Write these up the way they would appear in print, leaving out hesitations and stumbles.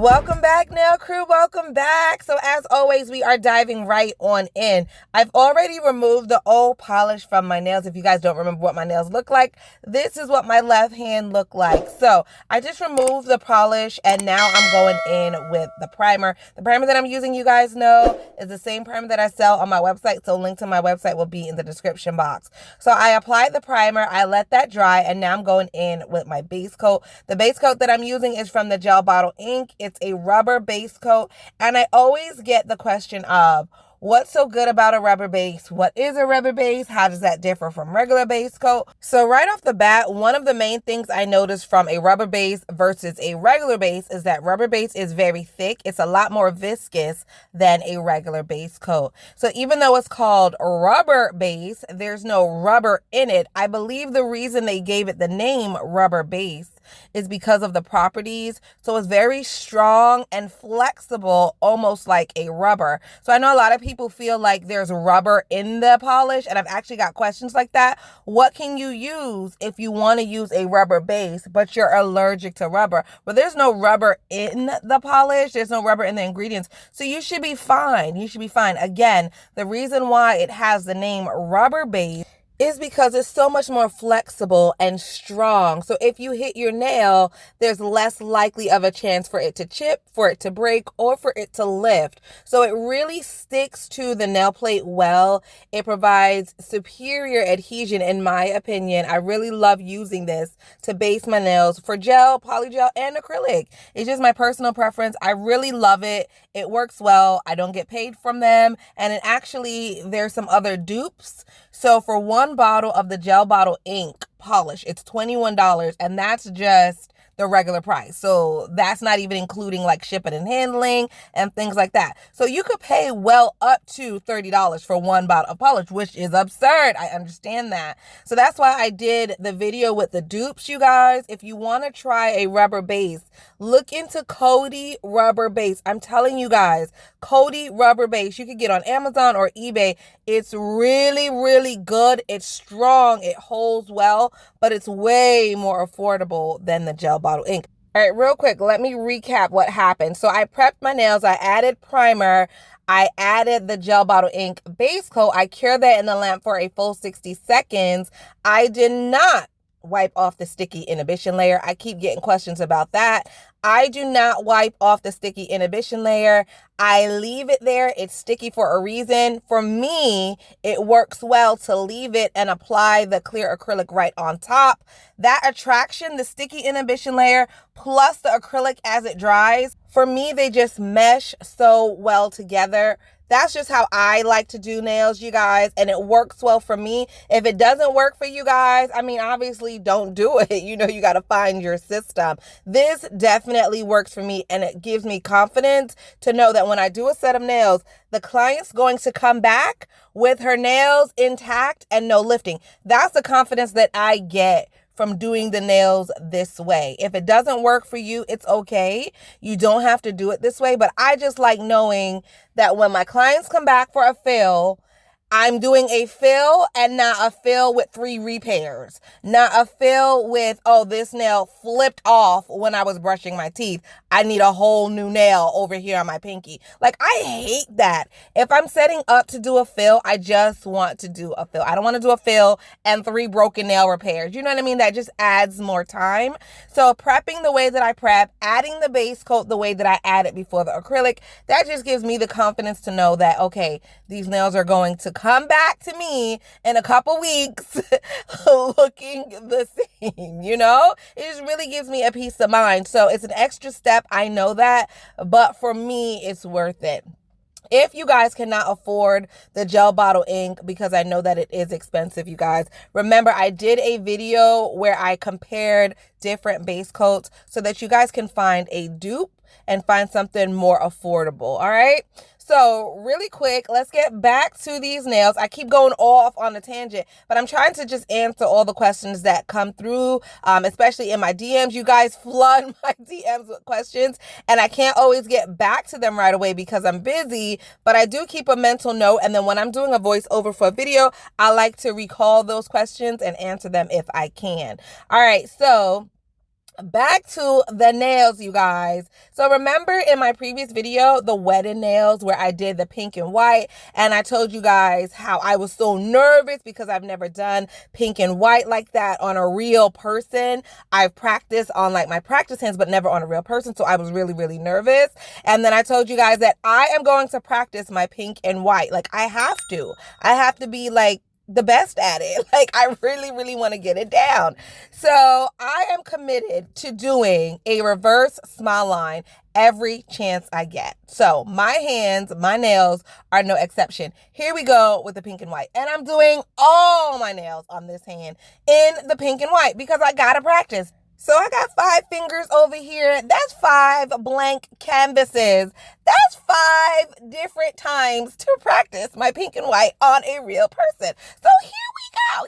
Welcome back, nail crew. Welcome back. So as always, we are diving right on in. I've already removed the old polish from my nails. If you guys don't remember what my nails look like, this is what my left hand looked like. So I just removed the polish and now I'm going in with the primer. The primer that I'm using, you guys know, is the same primer that I sell on my website. So link to my website will be in the description box. So I applied the primer, I let that dry, and now I'm going in with my base coat. The base coat that I'm using is from the Gel Bottle Ink. It's a rubber base coat, and I always get the question of, what's so good about a rubber base? What is a rubber base? How does that differ from regular base coat? So right off the bat, one of the main things I noticed from a rubber base versus a regular base is that rubber base is very thick. It's a lot more viscous than a regular base coat. So even though it's called rubber base, there's no rubber in it. I believe the reason they gave it the name rubber base is because of the properties. So it's very strong and flexible, almost like a rubber. So I know a lot of people feel like there's rubber in the polish, and I've actually got questions like that. What can you use if you want to use a rubber base, but you're allergic to rubber? Well, there's no rubber in the polish. There's no rubber in the ingredients. So you should be fine. You should be fine. Again, the reason why it has the name rubber base is because it's so much more flexible and strong. So if you hit your nail, there's less likely of a chance for it to chip, for it to break, or for it to lift. So it really sticks to the nail plate well. It provides superior adhesion, in my opinion. I really love using this to base my nails for gel, polygel, and acrylic. It's just my personal preference. I really love it. It works well. I don't get paid from them. And it actually, there's some other dupes. So for one bottle of the Gel Bottle Ink polish, it's $21, and that's just the regular price. So that's not even including like shipping and handling and things like that. So you could pay well up to $30 for one bottle of polish, which is absurd. I understand that. So that's why I did the video with the dupes, you guys. If you want to try a rubber base, look into Coty rubber base. I'm telling you guys, Coty rubber base, you could get on Amazon or eBay. It's really, really good. It's strong. It holds well, but it's way more affordable than the Gel Bottle Ink. All right, real quick, let me recap what happened. So I prepped my nails. I added primer. I added the Gel Bottle Ink base coat. I cured that in the lamp for a full 60 seconds. I did not wipe off the sticky inhibition layer. I keep getting questions about that. I do not wipe off the sticky inhibition layer. I leave it there. It's sticky for a reason. For me, it works well to leave it and apply the clear acrylic right on top. That attraction, the sticky inhibition layer, plus the acrylic as it dries, for me, they just mesh so well together. That's just how I like to do nails, you guys, and it works well for me. If it doesn't work for you guys, I mean, obviously don't do it. You know, you got to find your system. This definitely works for me, and it gives me confidence to know that when I do a set of nails, the client's going to come back with her nails intact and no lifting. That's the confidence that I get from doing the nails this way. If it doesn't work for you, it's okay. You don't have to do it this way, but I just like knowing that when my clients come back for a fill, I'm doing a fill and not a fill with 3 repairs. Not a fill with, oh, this nail flipped off when I was brushing my teeth. I need a whole new nail over here on my pinky. Like, I hate that. If I'm setting up to do a fill, I just want to do a fill. I don't want to do a fill and 3 broken nail repairs. You know what I mean? That just adds more time. So prepping the way that I prep, adding the base coat the way that I added before the acrylic, that just gives me the confidence to know that, okay, these nails are going to come back to me in a couple weeks looking the same, you know? It just really gives me a peace of mind. So it's an extra step. I know that, but for me, it's worth it. If you guys cannot afford the Gel Bottle Ink, because I know that it is expensive, you guys, remember I did a video where I compared different base coats so that you guys can find a dupe and find something more affordable, all right? So really quick, let's get back to these nails. I keep going off on a tangent, but I'm trying to just answer all the questions that come through, especially in my DMs. You guys flood my DMs with questions, and I can't always get back to them right away because I'm busy, but I do keep a mental note, and then when I'm doing a voiceover for a video, I like to recall those questions and answer them if I can. All right, so Back to the nails, you guys. So remember in my previous video, the wedding nails, where I did the pink and white, and I told you guys how I was so nervous because I've never done pink and white like that on a real person. I've practiced on like my practice hands, but never on a real person. So I was really, really nervous. And then I told you guys that I am going to practice my pink and white. Like I have to be like the best at it. Like I really, really want to get it down. So I am committed to doing a reverse smile line every chance I get. So my hands, my nails are no exception. Here we go with the pink and white. And I'm doing all my nails on this hand in the pink and white because I gotta practice. So I got 5 fingers over here. That's 5 blank canvases. That's 5 different times to practice my pink and white on a real person. So here we go.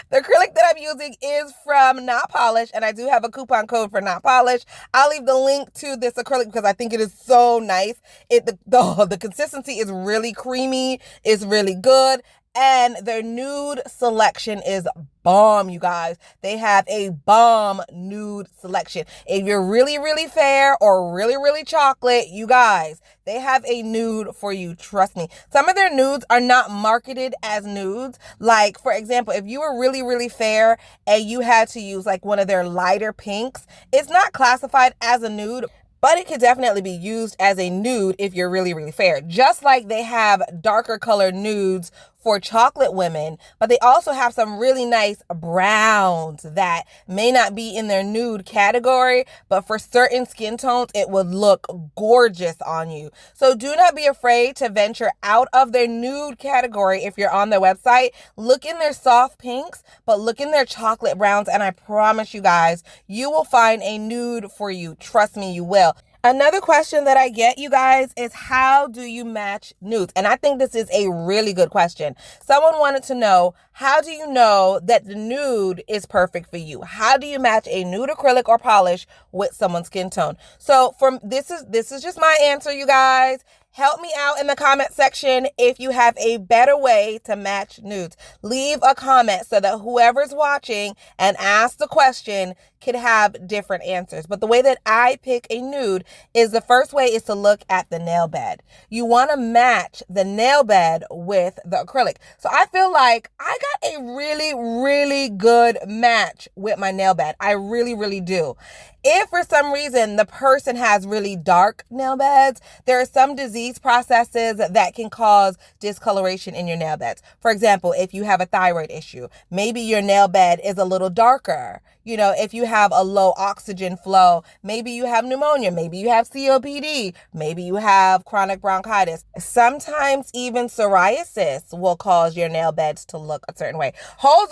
The acrylic that I'm using is from Not Polished, and I do have a coupon code for Not Polished. I'll leave the link to this acrylic because I think it is so nice. The consistency is really creamy. It's really good. And their nude selection is bomb, you guys. They have a bomb nude selection. If you're really, really fair or really, really chocolate, you guys, they have a nude for you. Trust me. Some of their nudes are not marketed as nudes. Like, for example, if you were really, really fair and you had to use like one of their lighter pinks, it's not classified as a nude, but it could definitely be used as a nude if you're really, really fair. Just like they have darker colored nudes for chocolate women, but they also have some really nice browns that may not be in their nude category, but for certain skin tones, it would look gorgeous on you. So do not be afraid to venture out of their nude category if you're on their website. Look in their soft pinks, but look in their chocolate browns, and I promise you guys, you will find a nude for you. Trust me, you will. Another question that I get, you guys, is how do you match nudes? And I think this is a really good question. Someone wanted to know, how do you know that the nude is perfect for you? How do you match a nude acrylic or polish with someone's skin tone? So this is just my answer, you guys. Help me out in the comment section if you have a better way to match nudes. Leave a comment so that whoever's watching and asks the question could have different answers. But the way that I pick a nude is the first way is to look at the nail bed. You want to match the nail bed with the acrylic. So I feel like I got a really, really good match with my nail bed. I really, really do. If for some reason the person has really dark nail beds, there are some disease processes that can cause discoloration in your nail beds. For example, if you have a thyroid issue, maybe your nail bed is a little darker. You know, if you have a low oxygen flow, maybe you have pneumonia, maybe you have COPD, maybe you have chronic bronchitis. Sometimes even psoriasis will cause your nail beds to look a certain way. Hold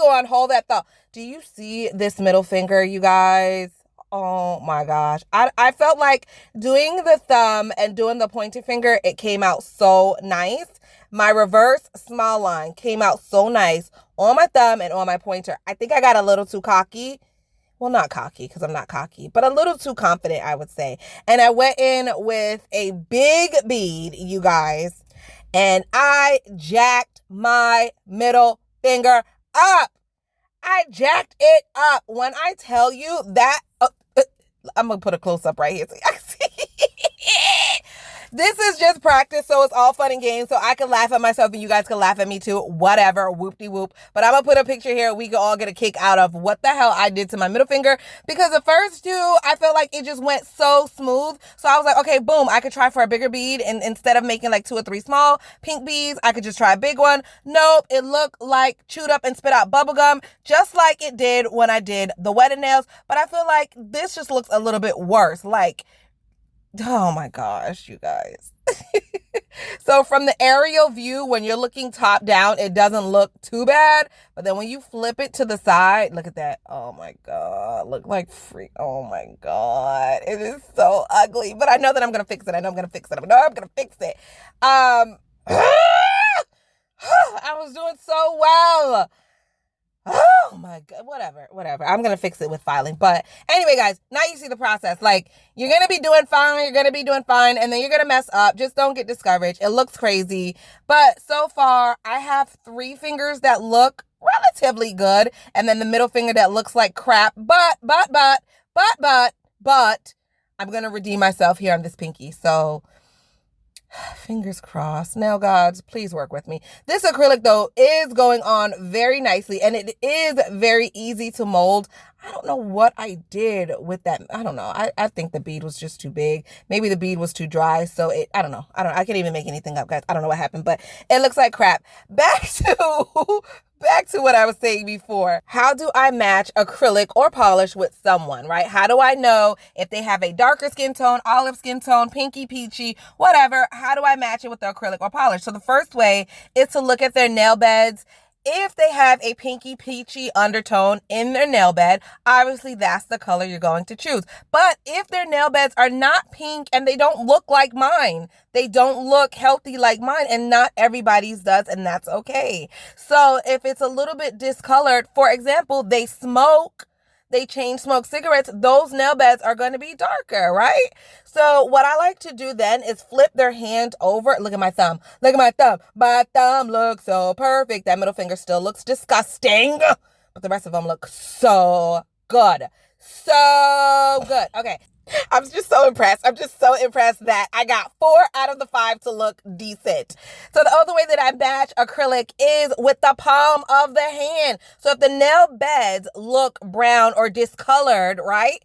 that thought. Do you see this middle finger, you guys? Oh my gosh. I felt like doing the thumb and doing the pointer finger, it came out so nice. My reverse smile line came out so nice on my thumb and on my pointer. I think I got a little too cocky. Well, not cocky because I'm not cocky, but a little too confident, I would say. And I went in with a big bead, you guys, and I jacked my middle finger up. I jacked it up. When I tell you that, I'm going to put a close up right here so y'all can see. This is just practice, so it's all fun and games, so I can laugh at myself and you guys can laugh at me too. Whatever, whoop-de-whoop. But I'm going to put a picture here. We can all get a kick out of what the hell I did to my middle finger, because the first two, I felt like it just went so smooth. So I was like, okay, boom, I could try for a bigger bead, and instead of making like 2 or 3 small pink beads, I could just try a big one. Nope, it looked like chewed up and spit out bubblegum, just like it did when I did the wedding nails. But I feel like this just looks a little bit worse. Like, oh my gosh, you guys. So from the aerial view, when you're looking top down, it doesn't look too bad. But then when you flip it to the side, look at that. Oh my God. Look like free. Oh my God. It is so ugly. But I know that I'm going to fix it. I know I'm going to fix it. I know I'm going to fix it. I was doing so well. Oh my God, whatever. I'm going to fix it with filing. But anyway, guys, now you see the process. Like, you're going to be doing fine. And then you're going to mess up. Just don't get discouraged. It looks crazy. But so far, I have 3 fingers that look relatively good. And then the middle finger that looks like crap, but, I'm going to redeem myself here on this pinky. So fingers crossed. Now, gods, please work with me. This acrylic, though, is going on very nicely, and it is very easy to mold. I don't know what I did with that. I don't know. I think the bead was just too big. Maybe the bead was too dry. So I don't know. I can't even make anything up, guys. I don't know what happened, but it looks like crap. Back to what I was saying before. How do I match acrylic or polish with someone, right? How do I know if they have a darker skin tone, olive skin tone, pinky, peachy, whatever? How do I match it with the acrylic or polish? So the first way is to look at their nail beds. If they have a pinky peachy undertone in their nail bed, obviously that's the color you're going to choose. But if their nail beds are not pink and they don't look like mine, they don't look healthy like mine, and not everybody's does, and that's okay. So if it's a little bit discolored, for example, they chain smoke cigarettes, those nail beds are going to be darker, right? So what I like to do then is flip their hand over. Look at my thumb. Look at my thumb. My thumb looks so perfect. That middle finger still looks disgusting, but the rest of them look so good. So good. Okay. I'm just so impressed. I'm just so impressed that I got 4 out of the 5 to look decent. So the other way that I match acrylic is with the palm of the hand. So if the nail beds look brown or discolored, right?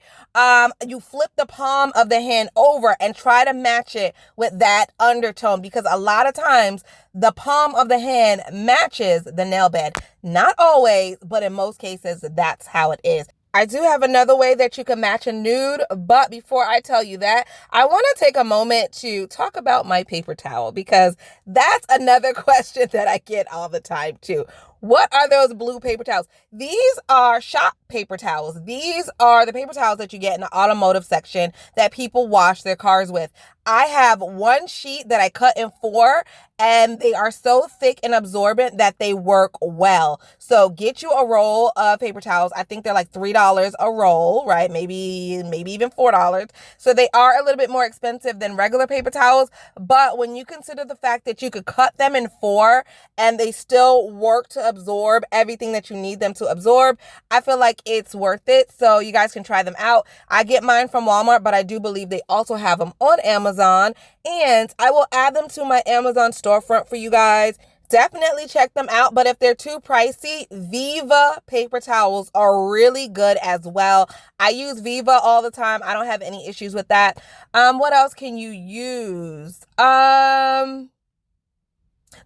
You flip the palm of the hand over and try to match it with that undertone, because a lot of times the palm of the hand matches the nail bed. Not always, but in most cases, that's how it is. I do have another way that you can match a nude, but before I tell you that, I want to take a moment to talk about my paper towel, because that's another question that I get all the time too. What are those blue paper towels? These are SHOPPE paper towels. These are the paper towels that you get in the automotive section that people wash their cars with. I have one sheet that I cut in 4, and they are so thick and absorbent that they work well. So get you a roll of paper towels. I think they're like $3 a roll, right? Maybe even $4. So they are a little bit more expensive than regular paper towels. But when you consider the fact that you could cut them in 4 and they still work to absorb everything that you need them to absorb, I feel like it's worth it. So you guys can try them out. I get mine from Walmart, but I do believe they also have them on Amazon, and I will add them to my Amazon storefront for you guys. Definitely check them out, but if they're too pricey, Viva paper towels are really good as well. I use Viva all the time. I don't have any issues with that. What else can you use?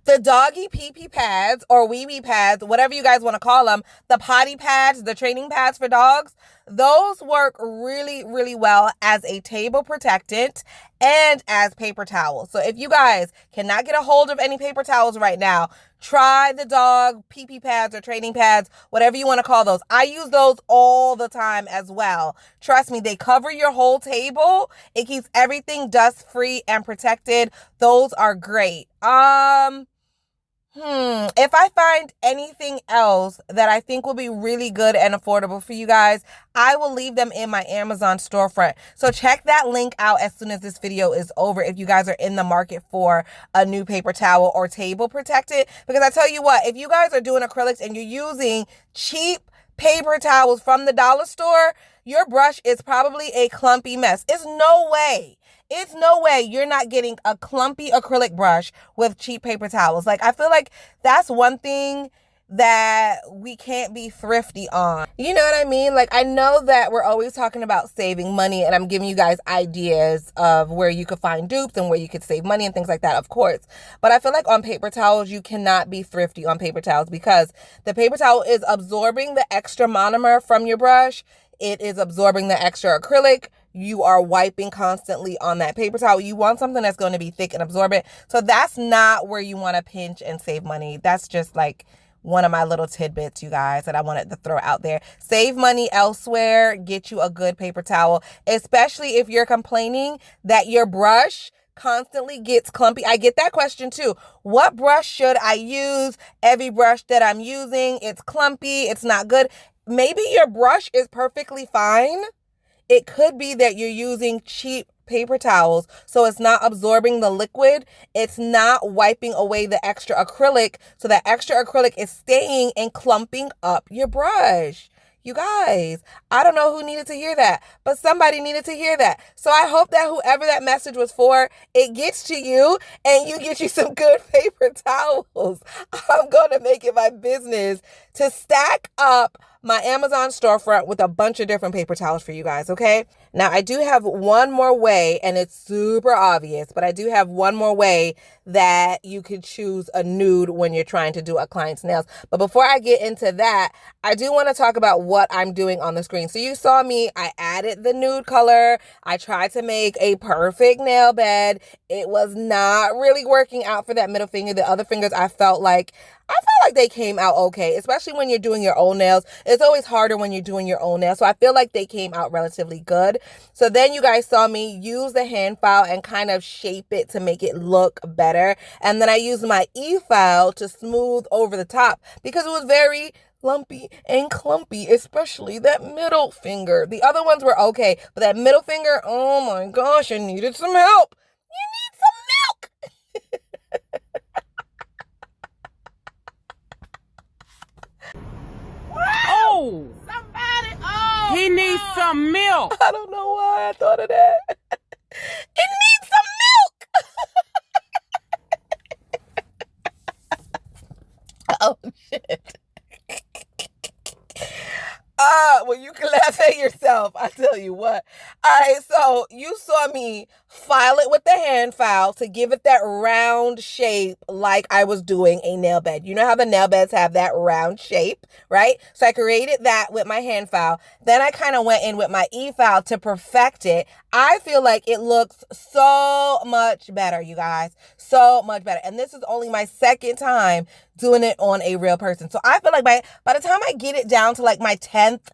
The doggy pee-pee pads or wee-wee pads, whatever you guys want to call them, the potty pads, the training pads for dogs, those work really, really well as a table protectant and as paper towels. So if you guys cannot get a hold of any paper towels right now, try the dog pee-pee pads or training pads, whatever you want to call those. I use those all the time as well. Trust me, they cover your whole table. It keeps everything dust-free and protected. Those are great. If I find anything else that I think will be really good and affordable for you guys, I will leave them in my Amazon storefront. So check that link out as soon as this video is over if you guys are in the market for a new paper towel or table protected. Because I tell you what, if you guys are doing acrylics and you're using cheap paper towels from the dollar store, your brush is probably a clumpy mess. It's no way you're not getting a clumpy acrylic brush with cheap paper towels. Like, I feel like that's one thing that we can't be thrifty on. You know what I mean? Like, I know that we're always talking about saving money, and I'm giving you guys ideas of where you could find dupes and where you could save money and things like that, of course. But I feel like on paper towels, you cannot be thrifty on paper towels, because the paper towel is absorbing the extra monomer from your brush. It is absorbing the extra acrylic. You are wiping constantly on that paper towel. You want something that's going to be thick and absorbent. So that's not where you want to pinch and save money. That's just like one of my little tidbits, you guys, that I wanted to throw out there. Save money elsewhere. Get you a good paper towel, especially if you're complaining that your brush constantly gets clumpy. I get that question too. What brush should I use? Every brush that I'm using, it's clumpy. It's not good. Maybe your brush is perfectly fine. It could be that you're using cheap paper towels, so it's not absorbing the liquid. It's not wiping away the extra acrylic, so that extra acrylic is staying and clumping up your brush. You guys, I don't know who needed to hear that, but somebody needed to hear that. So I hope that whoever that message was for, it gets to you and you get you some good paper towels. I'm going to make it my business to stack up my Amazon storefront with a bunch of different paper towels for you guys, okay? Now, I do have one more way, and it's super obvious, but I do have one more way that you could choose a nude when you're trying to do a client's nails. But before I get into that, I do want to talk about what I'm doing on the screen. So you saw me, I added the nude color. I tried to make a perfect nail bed. It was not really working out for that middle finger. The other fingers, I felt like they came out okay, especially when you're doing your own nails. It's always harder when you're doing your own nails. So I feel like they came out relatively good. So then you guys saw me use the hand file and kind of shape it to make it look better. And then I used my e-file to smooth over the top because it was very lumpy and clumpy, especially that middle finger. The other ones were okay, but that middle finger, oh my gosh, I needed some help. You need some milk. Oh, somebody! Oh, he needs some milk. I don't know why I thought of that. It needs some milk. Oh shit. Well, you can laugh at yourself. I tell you what. All right, so you saw me file it with the hand file to give it that round shape like I was doing a nail bed. You know how the nail beds have that round shape, right? So I created that with my hand file. Then I kind of went in with my e-file to perfect it. I feel like it looks so much better, you guys. So much better. And this is only my second time doing it on a real person. So I feel like by the time I get it down to like my 10th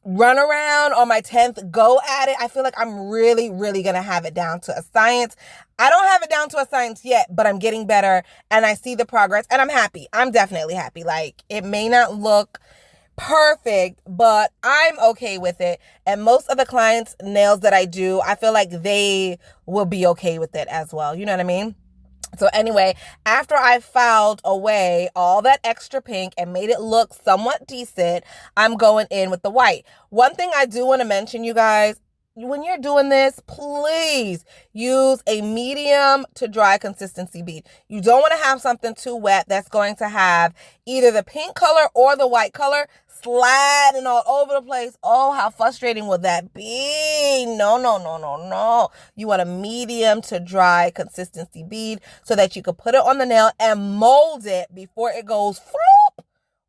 run around or my 10th go at it, I feel like I'm really going to have it down to a science. I don't have it down to a science yet, but I'm getting better and I see the progress and I'm happy. I'm definitely happy. Like, it may not look perfect, but I'm okay with it. And most of the clients' nails that I do, I feel like they will be okay with it as well. You know what I mean? So anyway, after I filed away all that extra pink and made it look somewhat decent, I'm going in with the white. One thing I do want to mention, you guys, when you're doing this, please use a medium to dry consistency bead. You don't want to have something too wet that's going to have either the pink color or the white color sliding all over the place. Oh, how frustrating would that be? No. You want a medium to dry consistency bead so that you can put it on the nail and mold it before it goes floop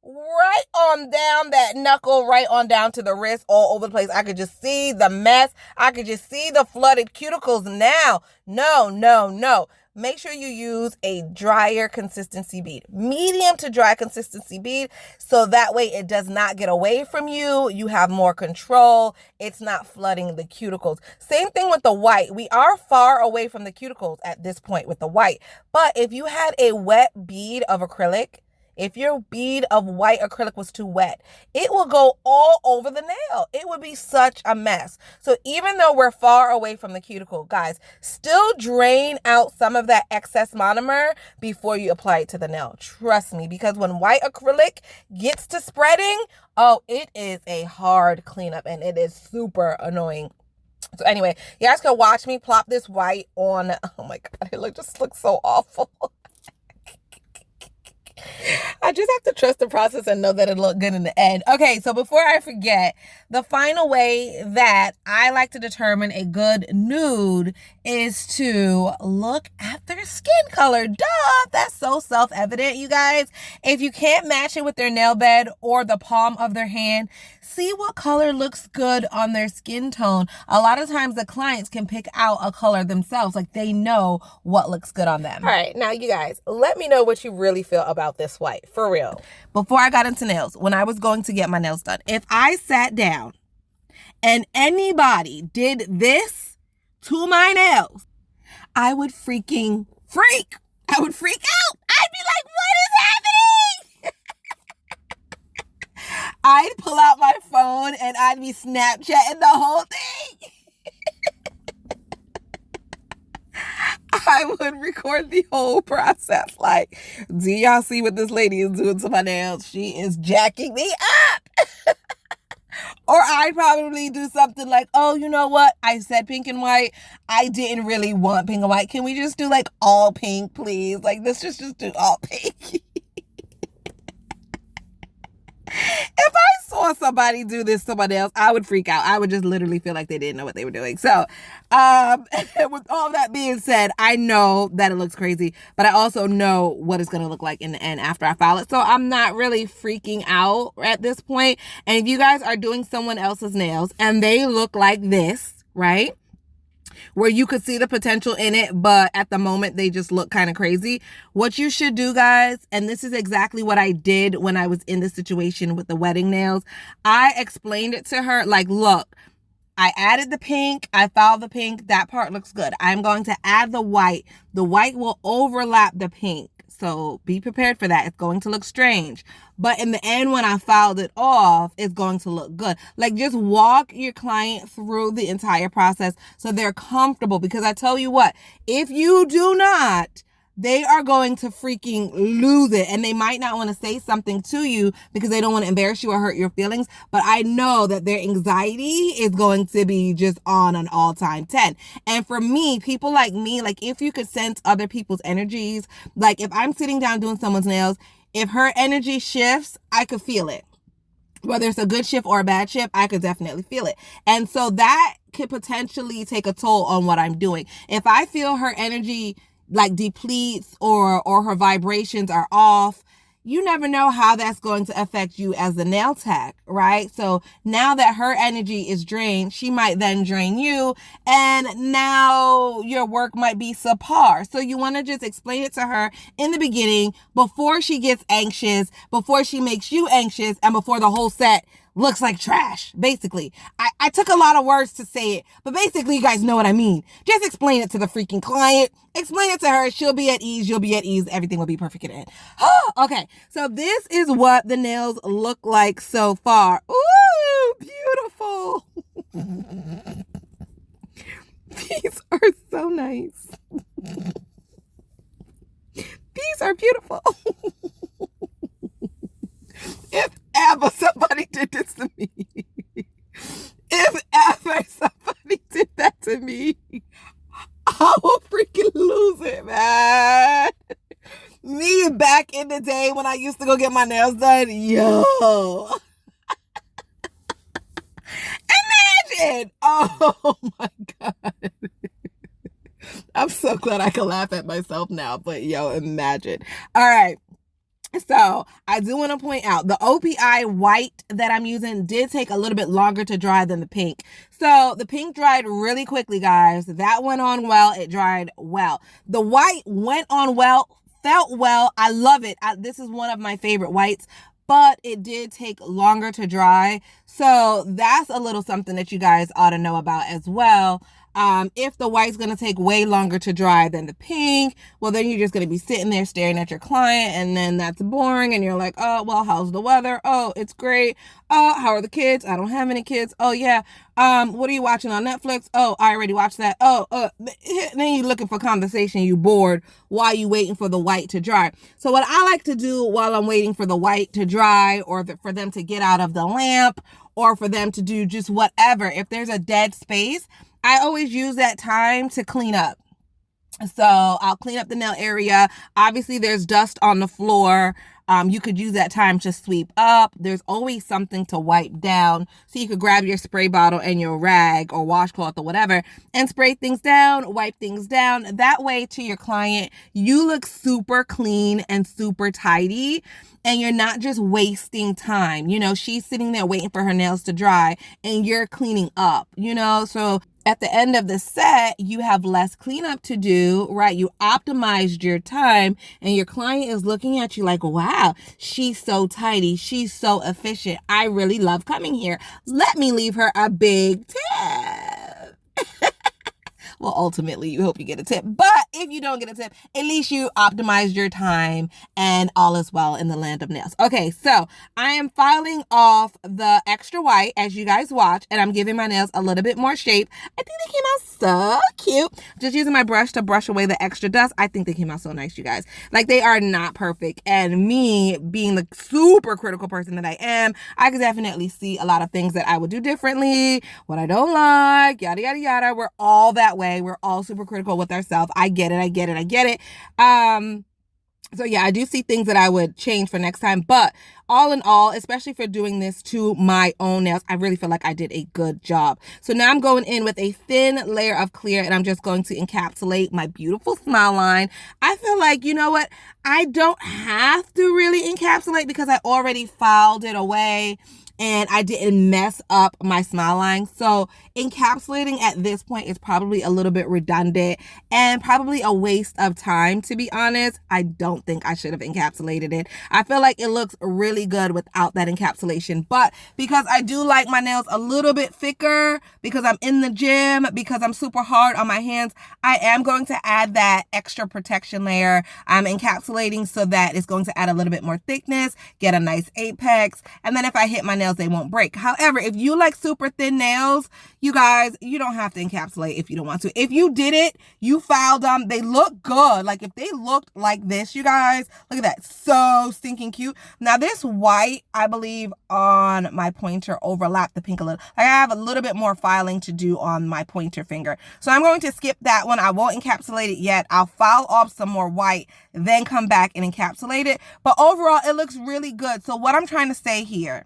right on down that knuckle, right on down to the wrist, all over the place. I could just see the mess. I could just see the flooded cuticles now. No. Make sure you use a drier consistency bead, medium to dry consistency bead, so that way it does not get away from you. You have more control. It's not flooding the cuticles. Same thing with the white. We are far away from the cuticles at this point with the white. But if you had a wet bead of acrylic, if your bead of white acrylic was too wet, it will go all over the nail. It would be such a mess. So even though we're far away from the cuticle, guys, still drain out some of that excess monomer before you apply it to the nail. Trust me, because when white acrylic gets to spreading, oh, it is a hard cleanup and it is super annoying. So anyway, you guys can watch me plop this white on. Oh my God, it just looks so awful. I just have to trust the process and know that it'll look good in the end. Okay, so before I forget, the final way that I like to determine a good nude is to look at their skin color. Duh, that's so self-evident, you guys. If you can't match it with their nail bed or the palm of their hand, see what color looks good on their skin tone. A lot of times the clients can pick out a color themselves, like they know what looks good on them. All right, now you guys, let me know what you really feel about this white, for real. Before I got into nails, when I was going to get my nails done, if I sat down and anybody did this to my nails, I would freaking freak. I would freak out. I'd be like, what is happening? I'd pull out my phone and I'd be Snapchatting the whole thing. I would record the whole process. Like, do y'all see what this lady is doing to my nails? She is jacking me up. Or I'd probably do something like, oh, you know what? I said pink and white. I didn't really want pink and white. Can we just do like all pink, please? Like, let's just do all pink. If I saw somebody do this to someone else, I would freak out. I would just literally feel like they didn't know what they were doing. So, with all that being said, I know that it looks crazy, but I also know what it's going to look like in the end after I file it. So I'm not really freaking out at this point. And if you guys are doing someone else's nails and they look like this, right? Where you could see the potential in it, but at the moment they just look kind of crazy. What you should do, guys, and this is exactly what I did when I was in this situation with the wedding nails. I explained it to her, like, look, I added the pink, I filed the pink, that part looks good. I'm going to add the white. The white will overlap the pink. So be prepared for that. It's going to look strange. But in the end, when I filed it off, it's going to look good. Like, just walk your client through the entire process so they're comfortable. Because I tell you what, if you do not, they are going to freaking lose it. And they might not want to say something to you because they don't want to embarrass you or hurt your feelings. But I know that their anxiety is going to be just on an all-time 10. And for me, people like me, like, if you could sense other people's energies, like if I'm sitting down doing someone's nails, if her energy shifts, I could feel it. Whether it's a good shift or a bad shift, I could definitely feel it. And so that could potentially take a toll on what I'm doing. If I feel her energy like depletes or her vibrations are off, you never know how that's going to affect you as a nail tech, right? So now that her energy is drained, she might then drain you, and now your work might be subpar. So you want to just explain it to her in the beginning before she gets anxious, before she makes you anxious, and before the whole set looks like trash, basically. I took a lot of words to say it, but basically you guys know what I mean. Just explain it to the freaking client. Explain it to her. She'll be at ease. You'll be at ease. Everything will be perfect again. Okay, so this is what the nails look like so far. Ooh, beautiful. These are so nice. These are beautiful. If ever somebody did this to me, if ever somebody did that to me, I will freaking lose it, man. Me back in the day when I used to go get my nails done, yo. Imagine. Oh my God. I'm so glad I can laugh at myself now, but yo, imagine. All right. So I do want to point out the OPI white that I'm using did take a little bit longer to dry than the pink. So the pink dried really quickly, guys. That went on well. It dried well. The white went on well, felt well. I love it. This is one of my favorite whites, but it did take longer to dry. So that's a little something that you guys ought to know about as well. If the white's going to take way longer to dry than the pink, well, then you're just going to be sitting there staring at your client, and then that's boring, and you're like, oh, well, how's the weather? Oh, it's great. Oh, how are the kids? I don't have any kids. Oh, yeah. What are you watching on Netflix? Oh, I already watched that. Oh, then you're looking for conversation. You bored while you waiting for the white to dry. So what I like to do while I'm waiting for the white to dry, or for them to get out of the lamp, or for them to do just whatever, if there's a dead space, I always use that time to clean up. So I'll clean up the nail area. Obviously, there's dust on the floor. You could use that time to sweep up. There's always something to wipe down. So you could grab your spray bottle and your rag or washcloth or whatever and spray things down, wipe things down. That way, to your client, you look super clean and super tidy. And you're not just wasting time. You know, she's sitting there waiting for her nails to dry and you're cleaning up, you know. So at the end of the set, you have less cleanup to do, right? You optimized your time and your client is looking at you like, wow, she's so tidy. She's so efficient. I really love coming here. Let me leave her a big tip. Well, ultimately, you hope you get a tip. But if you don't get a tip, at least you optimized your time and all is well in the land of nails. Okay, so I am filing off the extra white as you guys watch, and I'm giving my nails a little bit more shape. I think they came out so cute. Just using my brush to brush away the extra dust. I think they came out so nice, you guys. Like, they are not perfect. And me being the super critical person that I am, I can definitely see a lot of things that I would do differently, what I don't like, yada, yada, yada. We're all that way. We're all super critical with ourselves. I get it. So yeah, I do see things that I would change for next time, but all in all, especially for doing this to my own nails, I really feel like I did a good job. So now I'm going in with a thin layer of clear, and I'm just going to encapsulate my beautiful smile line. I feel like, you know what? I don't have to really encapsulate because I already filed it away and I didn't mess up my smile line. So encapsulating at this point is probably a little bit redundant and probably a waste of time, to be honest. I don't think I should have encapsulated it. I feel like it looks really good without that encapsulation. But because I do like my nails a little bit thicker, because I'm in the gym, because I'm super hard on my hands, I am going to add that extra protection layer. I'm encapsulating so that it's going to add a little bit more thickness, get a nice apex, and then if I hit my nails, they won't break. However, if you like super thin nails, you guys, you don't have to encapsulate if you don't want to. If you did it, you filed them, they look good. Like, if they looked like this, you guys, look at that, so stinking cute. Now this white, I believe on my pointer overlapped the pink a little. Like, I have a little bit more filing to do on my pointer finger, so I'm going to skip that one. I won't encapsulate it yet. I'll file off some more white, then come back and encapsulate it. But overall, it looks really good. So what I'm trying to say here,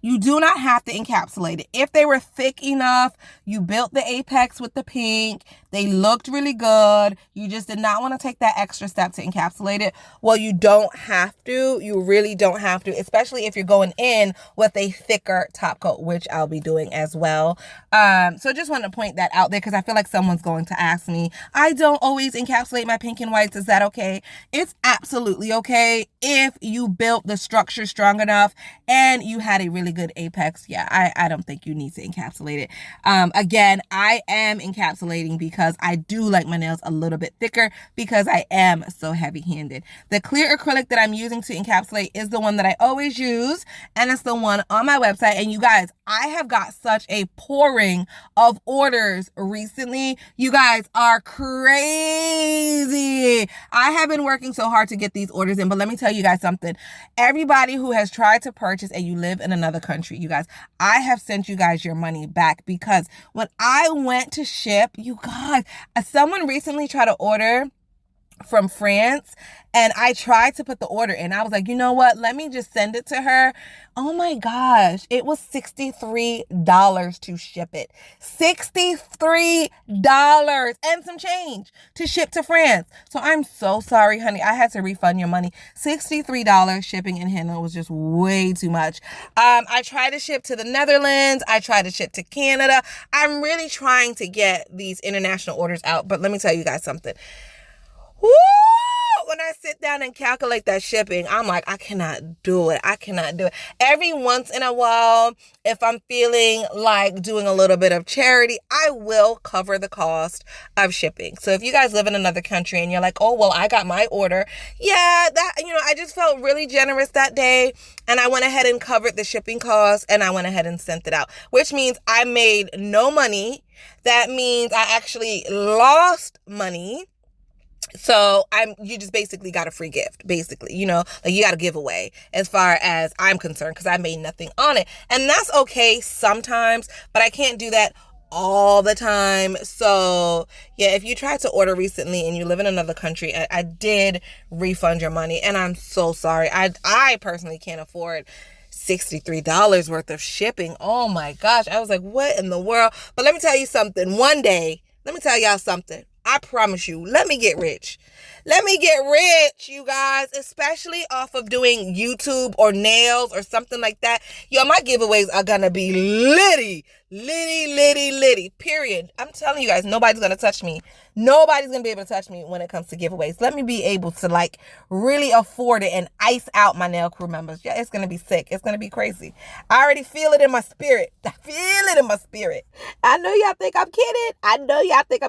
you do not have to encapsulate it. If they were thick enough, you built the apex with the pink, they looked really good, you just did not want to take that extra step to encapsulate it, well, you don't have to. You really don't have to, especially if you're going in with a thicker top coat, which I'll be doing as well. So just wanted to point that out there because I feel like someone's going to ask me, I don't always encapsulate my pink and whites. Is that okay? It's absolutely okay if you built the structure strong enough and you had a really good apex. Yeah, I don't think you need to encapsulate it. Again, I am encapsulating because I do like my nails a little bit thicker because I am so heavy-handed. The clear acrylic that I'm using to encapsulate is the one that I always use, and it's the one on my website. And you guys, I have got such a pouring of orders recently. You guys are crazy. I have been working so hard to get these orders in, but let me tell you guys something. Everybody who has tried to purchase and you live in another country, you guys, I have sent you guys your money back because when I went to ship, you guys, someone recently tried to order from France and I tried to put the order in. I was like, you know what? Let me just send it to her. Oh my gosh. It was $63 to ship it. $63 and some change to ship to France. So I'm so sorry, honey. I had to refund your money. $63 shipping and handling was just way too much. I tried to ship to the Netherlands. I tried to ship to Canada. I'm really trying to get these international orders out. But let me tell you guys something. Woo! When I sit down and calculate that shipping, I'm like, I cannot do it. Every once in a while, if I'm feeling like doing a little bit of charity, I will cover the cost of shipping. So if you guys live in another country and you're like, oh, well, I got my order. Yeah, I just felt really generous that day. And I went ahead and covered the shipping costs and I went ahead and sent it out, which means I made no money. That means I actually lost money. So you just basically got a free gift, basically, you got a giveaway as far as I'm concerned, because I made nothing on it. And that's okay sometimes, but I can't do that all the time. So yeah, if you tried to order recently and you live in another country, I did refund your money and I'm so sorry. I personally can't afford $63 worth of shipping. Oh my gosh. I was like, what in the world? But let me tell you something. One day, let me tell y'all something. I promise you, let me get rich. Let me get rich, you guys, especially off of doing YouTube or nails or something like that. Yo, my giveaways are going to be litty. Litty, period. I'm telling you guys, nobody's going to touch me. Nobody's going to be able to touch me when it comes to giveaways. Let me be able to like really afford it and ice out my nail crew members. Yeah, it's going to be sick. It's going to be crazy. I already feel it in my spirit. I feel it in my spirit. I know y'all think I'm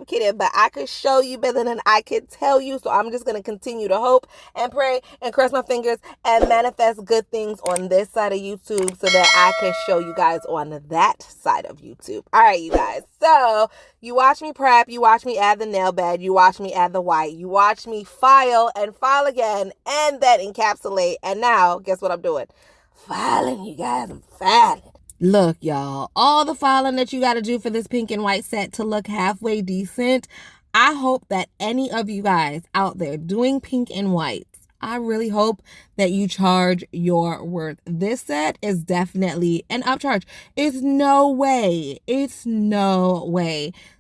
kidding. But I could show you better than I could tell you. So I'm just going to continue to hope and pray and cross my fingers and manifest good things on this side of YouTube so that I can show you guys on that side of YouTube. All right, you guys. So you watch me prep, you watch me add the nail bed, you watch me add the white, you watch me file and file again, and then encapsulate. And now, guess what I'm doing? Filing, you guys. I'm filing. Look, y'all, all the filing that you got to do for this pink and white set to look halfway decent. I hope that any of you guys out there doing pink and white, I really hope that you charge your worth. This set is definitely an upcharge. It's no way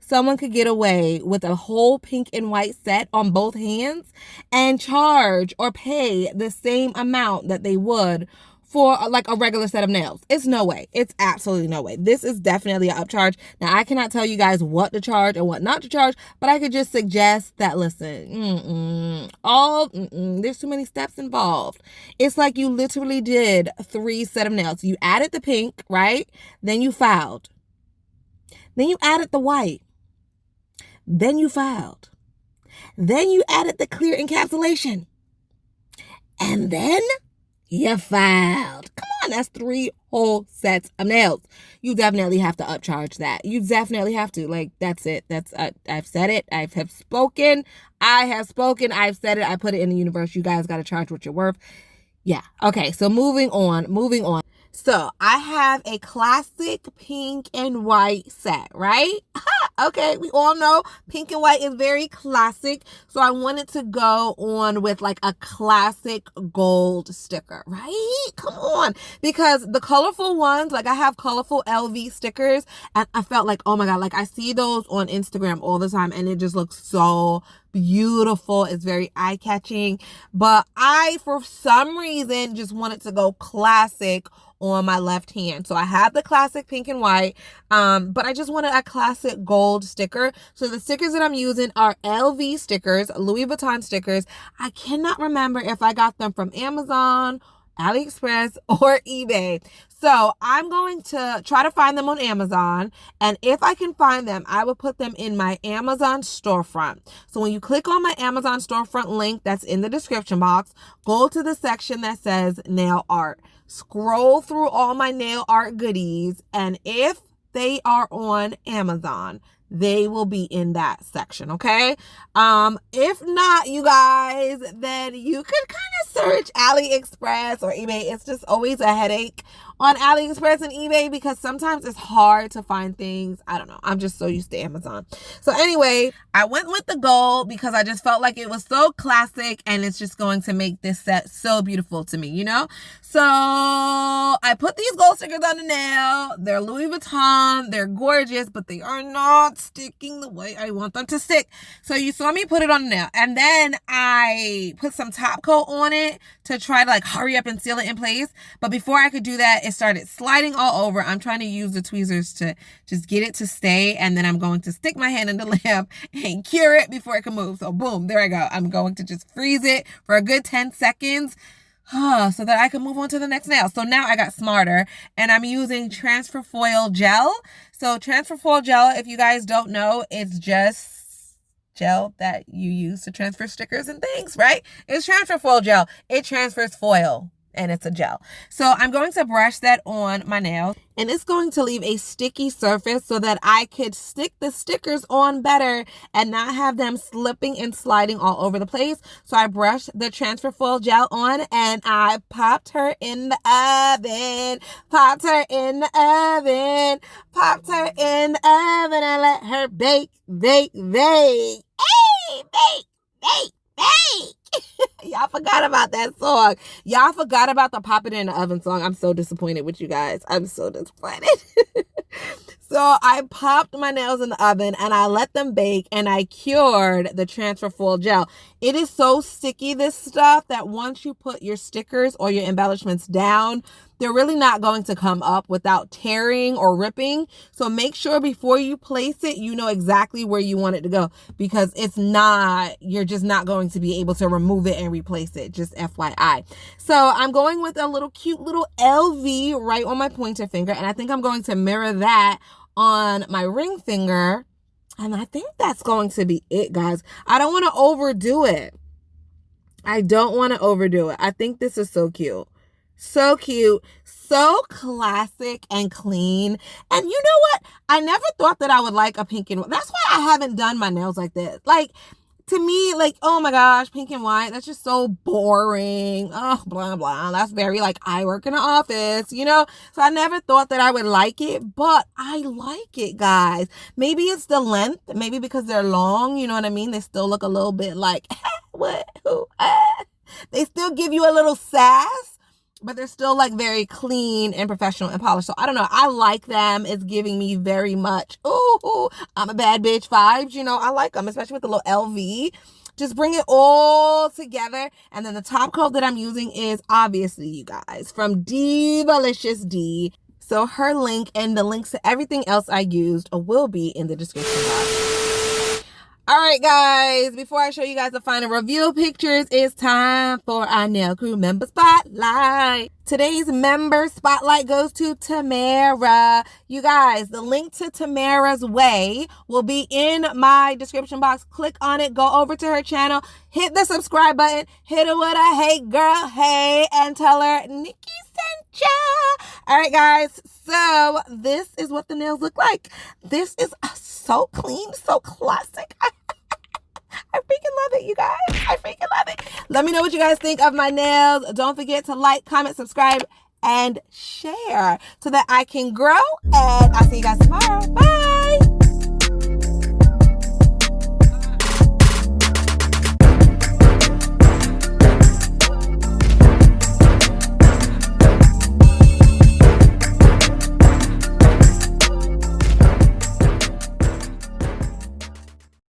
someone could get away with a whole pink and white set on both hands and charge or pay the same amount that they would for like a regular set of nails. It's no way. It's absolutely no way. This is definitely an upcharge. Now, I cannot tell you guys what to charge and what not to charge, but I could just suggest that, listen, there's too many steps involved. It's like you literally did 3 sets of nails. You added the pink, right? Then you filed. Then you added the white. Then you filed. Then you added the clear encapsulation. And then you filed. Come on, that's 3 whole sets of nails. You definitely have to upcharge that. You definitely have to. Like, that's it. I've said it. I have spoken. I've said it. I put it in the universe. You guys got to charge what you're worth. Yeah. Okay. So moving on. So I have a classic pink and white set, right? Okay, we all know pink and white is very classic. So I wanted to go on with like a classic gold sticker, right? Come on. Because the colorful ones, like I have colorful LV stickers, and I felt like, oh my God, like I see those on Instagram all the time and it just looks so beautiful. It's very eye-catching. But I, for some reason, just wanted to go classic on my left hand. So I have the classic pink and white, but I just wanted a classic gold sticker. So the stickers that I'm using are LV stickers, Louis Vuitton stickers. I cannot remember if I got them from Amazon, AliExpress, or eBay. So I'm going to try to find them on Amazon. And if I can find them, I will put them in my Amazon storefront. So when you click on my Amazon storefront link that's in the description box, go to the section that says nail art. Scroll through all my nail art goodies. And if they are on Amazon, they will be in that section, okay? If not, you guys, then you could kind of search AliExpress or eBay. It's just always a headache on AliExpress and eBay because sometimes it's hard to find things. I don't know. I'm just so used to Amazon. So anyway, I went with the gold because I just felt like it was so classic and it's just going to make this set so beautiful to me, you know? So I put these gold stickers on the nail. They're Louis Vuitton. They're gorgeous, but they are not sticking the way I want them to stick. So you saw me put it on the nail. And then I put some top coat on it to try to like hurry up and seal it in place. But before I could do that, it started sliding all over. I'm trying to use the tweezers to just get it to stay. And then I'm going to stick my hand in the lamp and cure it before it can move. So boom, there I go. I'm going to just freeze it for a good 10 seconds. So that I can move on to the next nail. So now I got smarter and I'm using transfer foil gel. So transfer foil gel, if you guys don't know, it's just gel that you use to transfer stickers and things, right? It's transfer foil gel. It transfers foil and it's a gel. So I'm going to brush that on my nail and it's going to leave a sticky surface so that I could stick the stickers on better and not have them slipping and sliding all over the place. So I brushed the transfer foil gel on and I popped her in the oven, and let her bake. Hey, bake. Y'all forgot about that song. Y'all forgot about the pop it in the oven song. I'm so disappointed with you guys. I'm so disappointed. So I popped my nails in the oven and I let them bake and I cured the transfer foil gel. It is so sticky, this stuff, that once you put your stickers or your embellishments down, they're really not going to come up without tearing or ripping. So make sure before you place it, you know exactly where you want it to go, because it's not, you're just not going to be able to remove it and replace it, just FYI. So I'm going with a little cute little LV right on my pointer finger, and I think I'm going to mirror that on my ring finger. And I think that's going to be it, guys. I don't want to overdo it. I don't want to overdo it. I think this is so cute. So cute, so classic and clean. And you know what? I never thought that I would like a pink and white. That's why I haven't done my nails like this. Like, to me, like, oh my gosh, pink and white, that's just so boring. Oh, blah, blah. That's very, like, I work in an office, you know? So I never thought that I would like it, but I like it, guys. Maybe it's the length. Maybe because they're long, you know what I mean? They still look a little bit like, what? Who? They still give you a little sass, but they're still like very clean and professional and polished. So I don't know. I like them. It's giving me very much, ooh, I'm a bad bitch vibes. You know, I like them, especially with the little LV. Just bring it all together. And then the top coat that I'm using is obviously, you guys, from DIVALICOUSD. So her link and the links to everything else I used will be in the description box. All right, guys, before I show you guys the final review pictures, it's time for our nail crew member spotlight. Today's member spotlight goes to Tamara. You guys, the link to Tamara's Way will be in my description box. Click on it, go over to her channel, hit the subscribe button, hit her with a hey girl, hey, and tell her Nikki sent ya. All right, guys, so this is what the nails look like. This is so clean, so classic. I freaking love it, you guys. I freaking love it. Let me know what you guys think of my nails. Don't forget to like, comment, subscribe, and share so that I can grow. And I'll see you guys tomorrow. Bye.